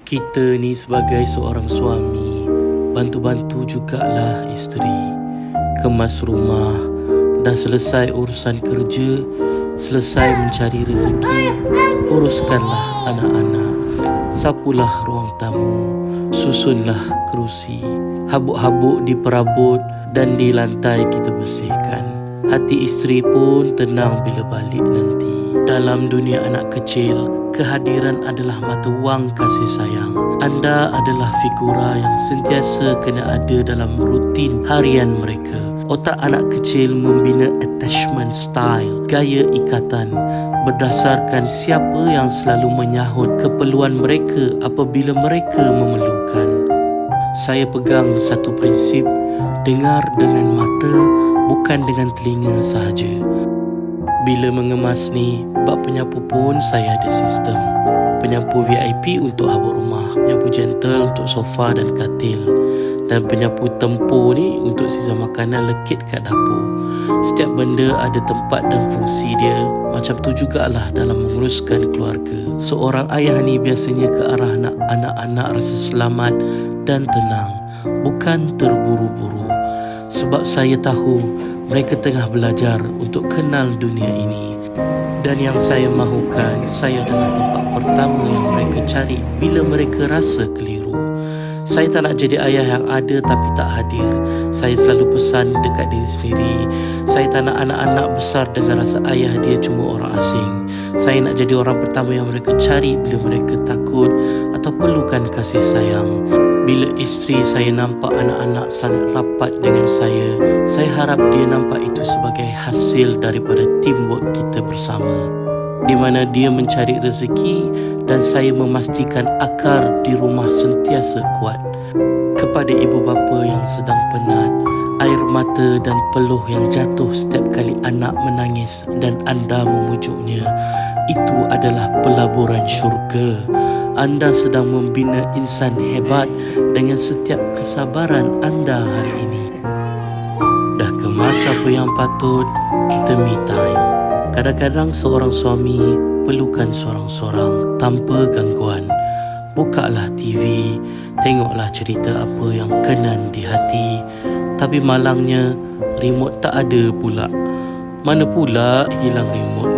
Kita ni sebagai seorang suami, bantu-bantu jugalah isteri. Kemas rumah, dah selesai urusan kerja, selesai mencari rezeki, uruskanlah anak-anak. Sapulah ruang tamu, susunlah kerusi. Habuk-habuk diperabot dan di lantai kita bersihkan. Hati isteri pun tenang bila balik nanti. Dalam dunia anak kecil, kehadiran adalah mata wang kasih sayang. Anda adalah figura yang sentiasa kena ada dalam rutin harian mereka. Otak anak kecil membina attachment style, gaya ikatan, berdasarkan siapa yang selalu menyahut keperluan mereka apabila mereka memerlukan. Saya pegang satu prinsip, dengar dengan mata, bukan dengan telinga sahaja. Bila mengemas ni, bab penyapu pun saya ada sistem. Penyapu VIP untuk habuk rumah, penyapu gentle untuk sofa dan katil, dan penyapu tempur ni untuk sisa makanan lekit kat dapur. Setiap benda ada tempat dan fungsi dia. Macam tu jugalah dalam menguruskan keluarga. Seorang ayah ni biasanya ke arah nak anak-anak rasa selamat dan tenang, bukan terburu-buru. Sebab saya tahu mereka tengah belajar untuk kenal dunia ini. Dan yang saya mahukan, saya adalah tempat pertama yang mereka cari bila mereka rasa keliru. Saya tak nak jadi ayah yang ada tapi tak hadir. Saya selalu pesan dekat diri sendiri, saya tak nak anak-anak besar dengan rasa ayah dia cuma orang asing. Saya nak jadi orang pertama yang mereka cari bila mereka takut atau perlukan kasih sayang. Bila isteri saya nampak anak-anak sangat rapat dengan saya harap dia nampak itu sebagai hasil daripada teamwork kita bersama, di mana dia mencari rezeki dan saya memastikan akar di rumah sentiasa kuat. Kepada ibu bapa yang sedang penat, air mata dan peluh yang jatuh setiap kali anak menangis dan anda memujuknya, itu adalah pelaburan syurga. Anda sedang membina insan hebat dengan setiap kesabaran anda hari ini. Dah kemas apa yang patut, kita me time. Kadang-kadang seorang suami perlukan sorang-sorang tanpa gangguan. Bukalah TV, tengoklah cerita apa yang kenan di hati. Tapi malangnya, remote tak ada pula. Mana pula hilang remote?